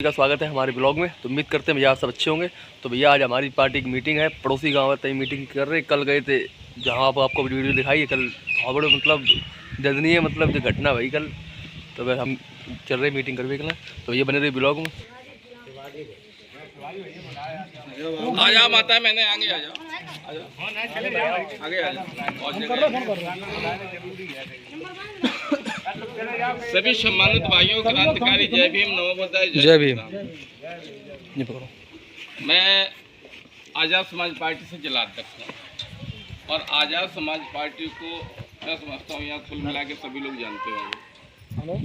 का स्वागत है हमारे ब्लॉग में। तो उम्मीद करते हैं भैया आप सब अच्छे होंगे। तो भैया आज हमारी पार्टी की मीटिंग है, पड़ोसी गांव तय मीटिंग कर रहे। कल गए थे जहां आपको वीडियो दिखाई है। कल बड़े मतलब दर्दनीय मतलब जो घटना भाई कल। तो वह हम चल रहे मीटिंग करने के लिए। तो ये बने रहे ब्लॉग में। आ जाओ माता मैंने आगे आ जाओ आगे आ जाओ। सभी सम्मानित भाइयों, क्रांतिकारी जय भीम, नमो बुद्धाय, जय भीम। मैं आज़ाद समाज पार्टी से जिला अध्यक्ष हूँ और आज़ाद समाज पार्टी को मैं समझता हूँ यहाँ कुल मिला के सभी लोग जानते होंगे।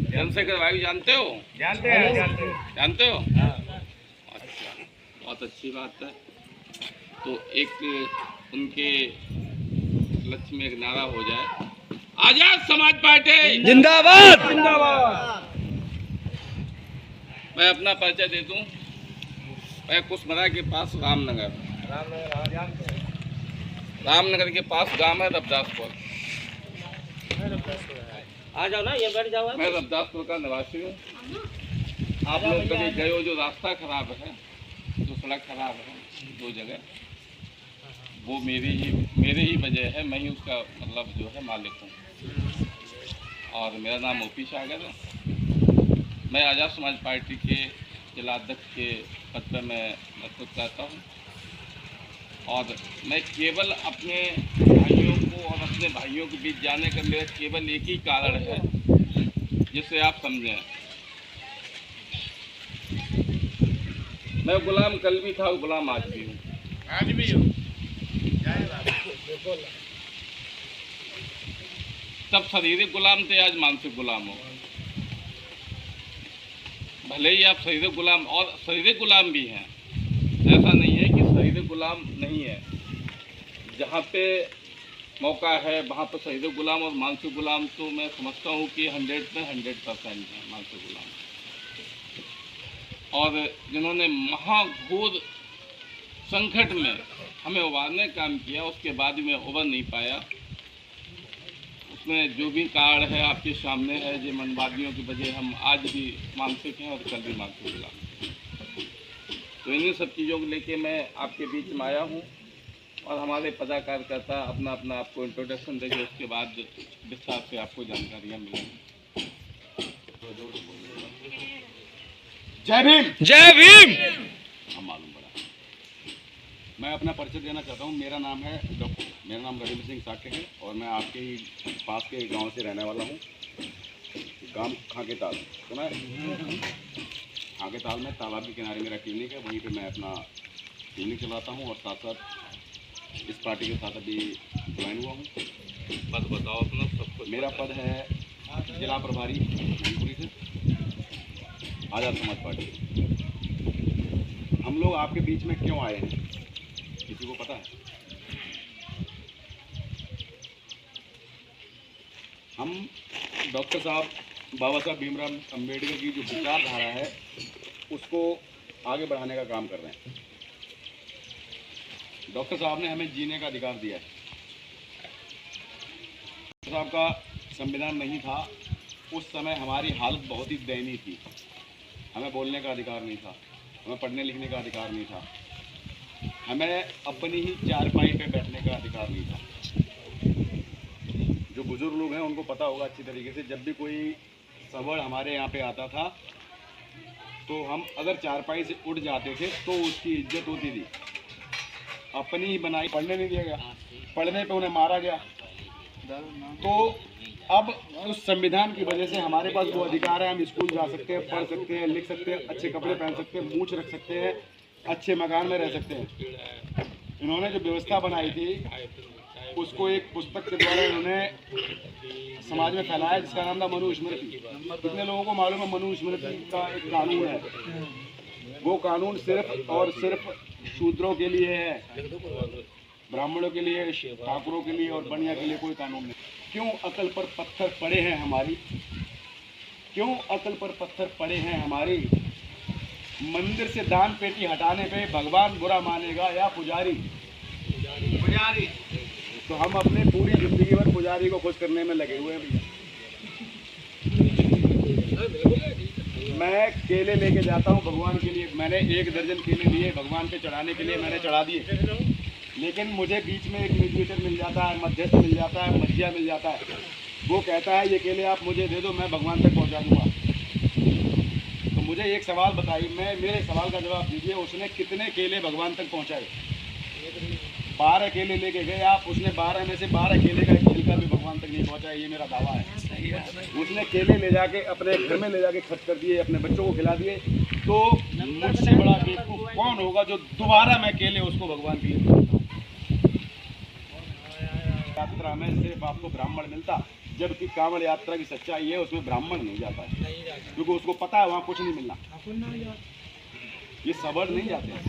चंद्रशेखर भाई जानते हो? जानते हो? अच्छा, बहुत अच्छी बात है। तो एक उनके लक्ष्य में एक नारा हो जाए, आजाद समाज पार्टी जिंदाबाद। मैं अपना परिचय दे दूं। मैं कुशमरा के पास रामनगर के पास गांव है रबदासपुर। आ जाओ ना, ये बैठ जाओ। मैं रबदासपुर का निवासी हूँ। आप लोग कभी गए हो? जो रास्ता खराब है, जो सड़क खराब है दो जगह, वो मेरे ही वजह है। मैं ही उसका मतलब जो है मालिक हूँ। और मेरा नाम ओपी सागर है। मैं आज़ाद समाज पार्टी के जिला अध्यक्ष के पद पर मैं नेतृत्व करता हूँ। और मैं केवल अपने भाइयों को और अपने भाइयों के बीच जाने का मेरा केवल एक ही कारण है, जिससे आप समझें। मैं गुलाम कल भी था, गुलाम आज भी हूँ। तब शारीरिक गुलाम थे, आज मानसिक गुलाम हो। भले ही आप शारीरिक गुलाम और शारीरिक गुलाम भी हैं, ऐसा नहीं है कि शारीरिक गुलाम नहीं है। जहाँ पे मौका है वहाँ पर शारीरिक गुलाम और मानसिक गुलाम तो मैं समझता हूँ कि 100% है मानसिक गुलाम। और जिन्होंने महाघोर संकट में हमें उबारने का काम किया, उसके बाद मैं उबर नहीं पाया। उसमें जो भी कारण है आपके सामने है। जो मनवादियों की वजह हम आज भी मानसिक हैं और कल भी मानसिक गुलाम। तो इन्हीं सब चीज़ों को लेके मैं आपके बीच में आया हूँ। और हमारे पदा कार्यकर्ता अपना आपको इंट्रोडक्शन देंगे, उसके बाद विस्तार से आपको जानकारियाँ मिलेंगी। जय भीम। जय भीम। हम मालूम पड़ा। मैं अपना परिचय देना चाहता हूँ। मेरा नाम रविंद्र सिंह साके है और मैं आपके ही पास के गांव से रहने वाला हूँ। गांव खाकेताल सुना है? खाकेताल में तालाब के किनारे मेरा क्लिनिक है। वहीं पे मैं अपना क्लिनिक चलाता हूँ और साथ साथ इस पार्टी के साथ अभी ज्वाइन हुआ हूँ। पद बताओ अपना सबको। मेरा पद है जिला प्रभारी मैनपुरी से, आज़ाद समाज पार्टी। हम लोग आपके बीच में क्यों आए हैं, किसी को पता है? हम डॉक्टर साहब बाबा साहब भीमराव अंबेडकर की जो विचारधारा है उसको आगे बढ़ाने का काम कर रहे हैं। डॉक्टर साहब ने हमें जीने का अधिकार दिया है। डॉक्टर साहब का संविधान नहीं था उस समय, हमारी हालत बहुत ही दयनीय थी। हमें बोलने का अधिकार नहीं था, हमें पढ़ने लिखने का अधिकार नहीं था, हमें अपनी ही चारपाई पे बैठने का अधिकार नहीं था। जो बुजुर्ग लोग हैं उनको पता होगा अच्छी तरीके से, जब भी कोई सवर्ण हमारे यहाँ पे आता था तो हम अगर चारपाई से उठ जाते थे तो उसकी इज्जत होती थी। अपनी ही बनाई, पढ़ने नहीं दिया गया, पढ़ने पे उन्हें मारा गया। तो अब उस संविधान की वजह से हमारे पास वो अधिकार है, हम स्कूल जा सकते हैं, पढ़ सकते हैं, लिख सकते हैं, अच्छे कपड़े पहन सकते हैं, मूंछ रख सकते हैं, अच्छे मकान में रह सकते हैं। इन्होंने जो व्यवस्था बनाई थी उसको एक पुस्तक के द्वारा इन्होंने समाज में फैलाया, जिसका नाम था मनुस्मृति। कितने लोगों को मालूम है मनुस्मृति का एक कानून है? वो कानून सिर्फ और सिर्फ शूद्रों के लिए है, ब्राह्मणों के लिए, ठाकुरों के लिए और बनिया के लिए कोई कानून नहीं। क्यों अकल पर पत्थर पड़े हैं हमारी? क्यों अकल पर पत्थर पड़े हैं हमारी? मंदिर से दान पेटी हटाने पे भगवान बुरा मानेगा या पुजारी? तो हम अपने पूरी जिंदगी भर पुजारी को खुश करने में लगे हुए हैं भैया। मैं केले लेके जाता हूँ भगवान के लिए। मैंने 1 दर्जन केले लिए भगवान पे चढ़ाने के लिए, मैंने चढ़ा दिए। लेकिन मुझे बीच में एक मीडिएटर मिल जाता है, मध्यस्थ मिल जाता है, मध्या मिल जाता है। वो कहता है ये केले आप मुझे दे दो, मैं भगवान तक पहुँचा दूँगा। तो मुझे एक सवाल बताइए, मेरे सवाल का जवाब दीजिए, उसने कितने केले भगवान तक पहुँचाए? 12 केले लेके गए आप, उसने 12 में से 12 केले का एक छिलका भी भगवान तक नहीं पहुँचा। ये मेरा दावा है। उसने केले ले जाके अपने घर में ले जाके खर्च कर दिए, अपने बच्चों को खिला दिए। तो मुझसे बड़ा बेवकूफ कौन होगा जो दोबारा मैं केले उसको भगवान के लिए दूंगा? यात्रा में सिर्फ आपको ब्राह्मण मिलता, जबकि कांवड़ यात्रा की सच्चाई है उसमें ब्राह्मण नहीं जाता है, क्योंकि उसको पता है वहाँ कुछ नहीं मिलना। ये सवर्ण नहीं जाते हैं।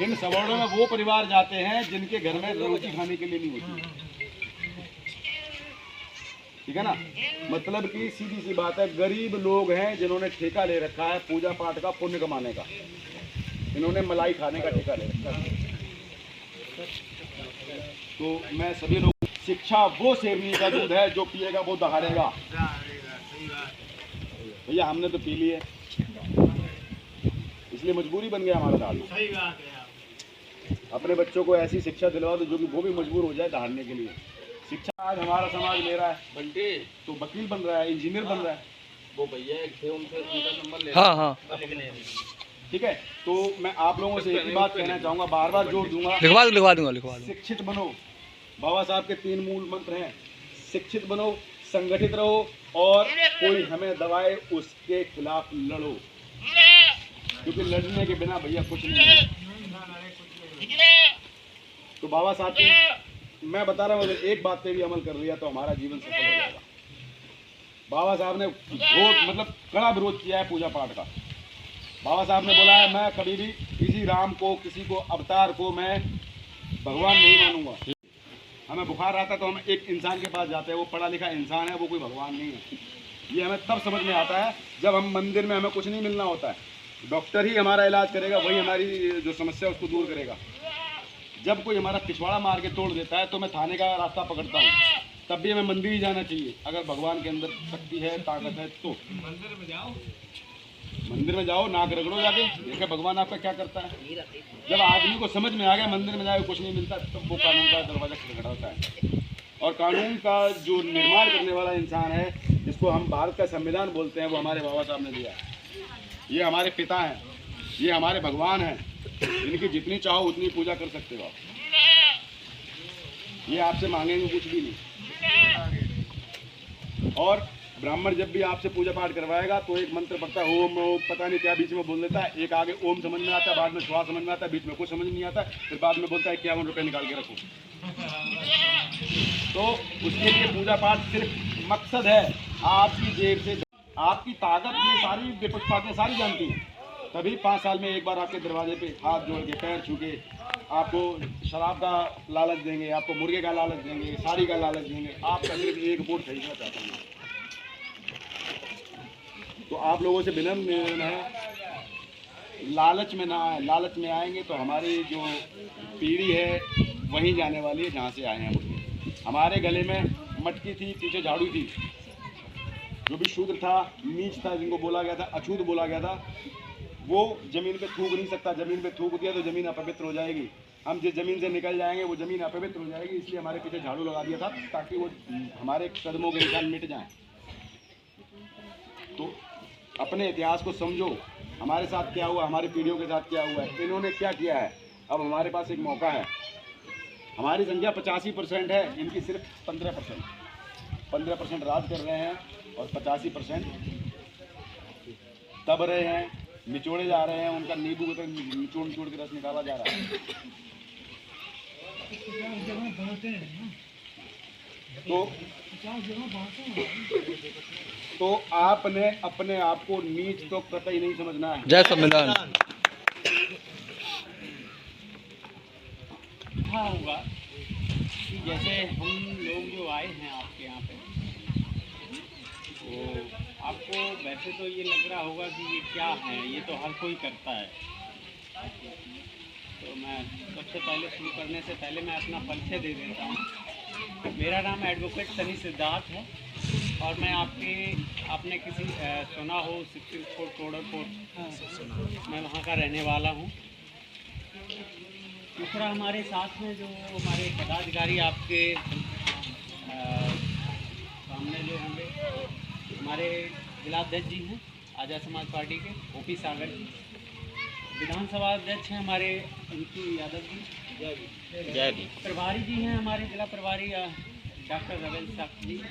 इन सवर्णों में वो परिवार जाते हैं जिनके घर में रोटी खाने के लिए नहीं होती। ठीक है ना? मतलब कि सीधी सी बात है, गरीब लोग हैं जिन्होंने ठेका ले रखा है पूजा पाठ का, पुण्य कमाने का। इन्होंने मलाई खाने का ठेका ले रखा है। तो मैं सभी लोग, शिक्षा वो शेरनी का दूध है, जो पिएगा वो दहाड़ेगा। भैया हमने तो पी ली है, इसलिए मजबूरी बन गया हमारा दहाड़ना। अपने बच्चों को ऐसी शिक्षा दिलवा दो जो कि वो भी मजबूर हो जाए दहाड़ने के लिए। शिक्षा आज हमारा समाज ले रहा है, बंटे तो वकील बन रहा है, इंजीनियर बन रहा है। वो भैया थे, उनसे नंबर ले। हाँ। ठीक है, तो मैं आप लोगों से एक ही बात कहना चाहूँगा, बार बार जोर दूंगा, लिखवा दूंगा। शिक्षित बनो। बाबा साहब के 3 मूल मंत्र हैं, शिक्षित बनो, संगठित रहो, और कोई हमें दबाए उसके खिलाफ लड़ो, क्योंकि लड़ने के बिना भैया कुछ नहीं है। तो बाबा साहब की मैं बता रहा हूँ, अगर एक बात पे भी अमल कर लिया तो हमारा जीवन सफल हो जाएगा। बाबा साहब ने बहुत मतलब कड़ा विरोध किया है पूजा पाठ का। बाबा साहब ने बोला है, मैं कभी भी किसी राम को, किसी को, अवतार को मैं भगवान नहीं मानूंगा। हमें बुखार आता तो हम एक इंसान के पास जाते हैं, वो पढ़ा लिखा इंसान है, वो कोई भगवान नहीं है। ये हमें तब समझ में आता है जब हम मंदिर में, हमें कुछ नहीं मिलना होता है, डॉक्टर ही हमारा इलाज करेगा, वही हमारी जो समस्या है उसको दूर करेगा। जब कोई हमारा पिछवाड़ा मार के तोड़ देता है तो मैं थाने का रास्ता पकड़ता हूँ, तब भी हमें मंदिर ही जाना चाहिए। अगर भगवान के अंदर शक्ति है, ताकत है तो मंदिर में जाओ, नाक रगड़ो जाके, देखिए भगवान आपका क्या करता है। जब आदमी को समझ में आ गया मंदिर में जाए कुछ नहीं मिलता, तब वो कानून का दरवाजा खटखटाता है। और कानून का जो निर्माण करने वाला इंसान है, जिसको हम भारत का संविधान बोलते हैं, वो हमारे बाबा साहब ने दिया है। ये हमारे पिता हैं, ये हमारे भगवान हैं, इनकी जितनी चाहो उतनी पूजा कर सकते हो आप। ये आपसे मांगेंगे कुछ भी नहीं। और ब्राह्मण जब भी आपसे पूजा पाठ करवाएगा तो एक मंत्र पढ़ता है, ओम ओम, पता नहीं क्या बीच में बोल देता है। एक आगे ओम समझ में आता है, बाद में श्वा समझ में आता है, बीच में कुछ समझ नहीं आता, फिर बाद में बोलता है 51 रुपये निकाल के रखो। तो उसके लिए पूजा पाठ सिर्फ मकसद है आपकी जेब से, आपकी ताकत में सारी विपक्ष पार्टियाँ सारी जानती हैं। तभी 5 साल में एक बार आपके दरवाजे पे हाथ जोड़ के, पैर छू के आपको शराब का लालच देंगे, आपको मुर्गे का लालच देंगे, साड़ी का लालच देंगे। आपका सिर्फ एक वोट खरीदना चाहता हूँ। तो आप लोगों से विनम्र निवेदन है, लालच में ना आए। लालच में आएंगे तो हमारी जो पीढ़ी है वहीं जाने वाली है जहाँ से आए हैं। हमारे गले में मटकी थी, पीछे झाड़ू थी। जो भी शूद्र था, नीच था, जिनको बोला गया था, अछूत बोला गया था, वो ज़मीन पे थूक नहीं सकता। ज़मीन पे थूक दिया तो ज़मीन अपवित्र हो जाएगी। हम जिस ज़मीन से निकल जाएंगे वो ज़मीन अपवित्र हो जाएगी। इसलिए हमारे पीछे झाड़ू लगा दिया था, ताकि वो हमारे कदमों के निशान मिट जाएं। तो अपने इतिहास को समझो, हमारे साथ क्या हुआ, हमारी पीढ़ियों के साथ क्या हुआ है, इन्होंने क्या किया है। अब हमारे पास एक मौका है। हमारी संख्या 85% है, इनकी सिर्फ 15%। 15% राज कर रहे हैं और 85% दब रहे हैं, निचोड़े जा रहे हैं। उनका नींबू तक निचोड़ के रस निकाला जा रहा है। तो आपने अपने आप को नीच तो कतई नहीं समझना है। जय संविधान। हाँ होगा कि जैसे हम लोग जो आए हैं आपके यहाँ पे, तो आपको वैसे तो ये लग रहा होगा कि ये क्या है, ये तो हर कोई करता है। तो मैं सबसे पहले शुरू करने से पहले मैं अपना परिचय दे देता हूँ। मेरा नाम एडवोकेट सनी सिद्धार्थ है। और मैं आपने किसी सुना हो 64 टोडरपुर, मैं वहाँ का रहने वाला हूँ। दूसरा हमारे साथ में जो हमारे पदाधिकारी आपके सामने जो होंगे, हमारे जिलाध्यक्ष जी हैं आज़ाद समाज पार्टी के ओपी सागर जी, विधानसभा अध्यक्ष हैं हमारे अंशु यादव जी, प्रभारी जी हैं हमारे जिला प्रभारी डॉक्टर रविंद्र साहब जी,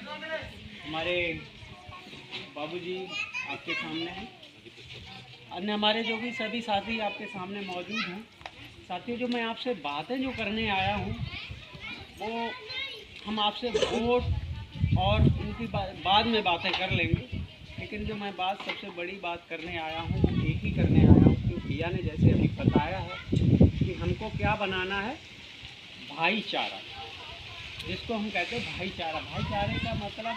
हमारे बाबूजी आपके सामने हैं, अन्य हमारे जो भी सभी साथी आपके सामने मौजूद हैं। साथियों, जो मैं आपसे बातें जो करने आया हूँ वो हम आपसे वोट और उनकी बाद में बातें कर लेंगे, लेकिन जो मैं सबसे बड़ी बात करने आया हूँ वो एक ही करने आया हूँ कि भैया ने जैसे अभी बताया है कि हमको क्या बनाना है, भाईचारा, जिसको हम कहते हैं भाईचारा। भाईचारे का मतलब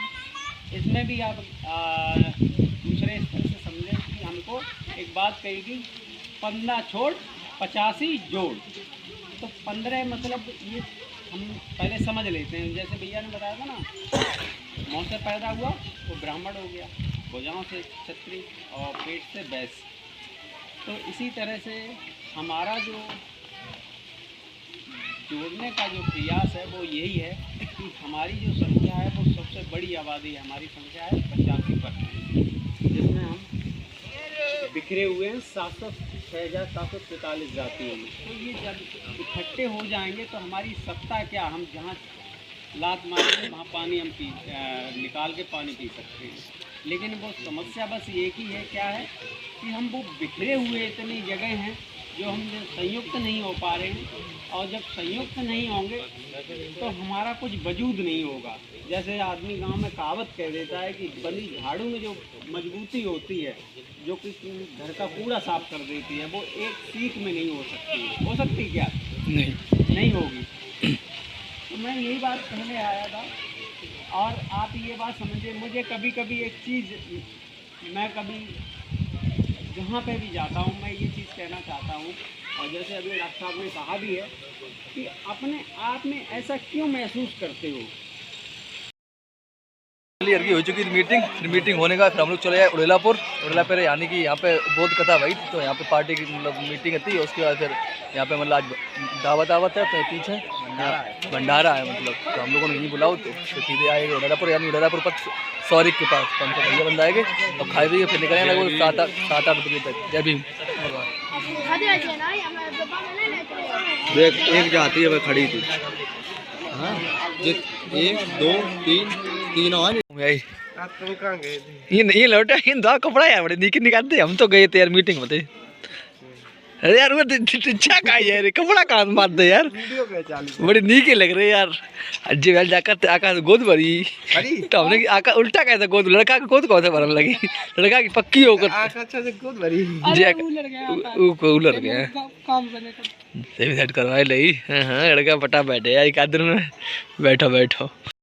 इसमें भी आप दूसरे स्तर से समझें कि हमको एक बात कही 15 छोड़ 85 जोड़, तो 15 मतलब ये हम पहले समझ लेते हैं। जैसे भैया ने बताया था ना, मौत से पैदा हुआ वो ब्राह्मण हो गया, भुजाओं से क्षत्रिय और पेट से वैश्य। तो इसी तरह से हमारा जो जोड़ने का जो प्रयास है वो यही है कि हमारी जो संख्या है वो सबसे बड़ी आबादी है, हमारी संख्या है 85%, जिसमें हम बिखरे हुए हैं 6743 जातियों में। तो ये जब इकट्ठे हो जाएंगे तो हमारी सत्ता क्या, हम जहाँ लात मारेंगे वहाँ पानी हम निकाल के पानी पी सकते हैं। लेकिन वो समस्या बस एक ही है, क्या है कि हम वो बिखरे हुए इतनी जगह हैं जो हम संयुक्त नहीं हो पा रहे हैं, और जब संयुक्त नहीं होंगे तो हमारा कुछ वजूद नहीं होगा। जैसे आदमी गांव में कहावत कह देता है कि बंदी झाड़ू में जो मजबूती होती है, जो कि घर का कूड़ा साफ कर देती है, वो एक सीख में नहीं हो सकती है। हो सकती क्या? नहीं होगी। तो मैं यही बात कहने आया था, और आप ये बात समझिए, मुझे कभी कभी एक चीज़, मैं कभी जहाँ पे भी जाता हूँ मैं ये चीज़ कहना चाहता हूँ, और जैसे अभी डॉक्टर साहब ने कहा भी है कि अपने आप में ऐसा क्यों महसूस करते हो। क्लियर की हो चुकी थी मीटिंग, फिर मीटिंग होने का फिर हम लोग चले आए उड़ेलापुर यानी कि यहाँ पे बोध कथा भाई, तो यहाँ पे पार्टी की मतलब मीटिंग थी। उसके बाद फिर यहाँ पे मतलब आज दावत है, तो पीछे भंडारा है मतलब, तो हम लोगों ने यहीं बुलाओ तो सीधे आएंगे उड़ेलापुर, यानी उड़ेलापुर पर सौरिक के पास 500 भैया बंद आएंगे और खाए पिए फिर निकलने लगे 7-8 बजे तक। जय भीम। देख एक जाती है वह खड़ी थी, हाँ 1 2 3 और तुम कहाँ गए थे? ये लौटा इन दो कपड़ा यार बड़े निकालते। हम तो गए थे यार मीटिंग में। अरे यार वो अच्छा का यार कपड़ा कहाँ मार दे यार, बड़ी नीके लग रहे यार। अज्जी वेल जाकर आकाश गोद भरी, तो हमने आका उल्टा कैसे गोद, लड़का की गोद कौन से भरने लगी, लड़का की पक्की होकर अच्छा से गोद भरी, उलर गया काम सेट करवाए लई। हाँ लड़का पटा बैठे यार, एक आदमी में बैठो।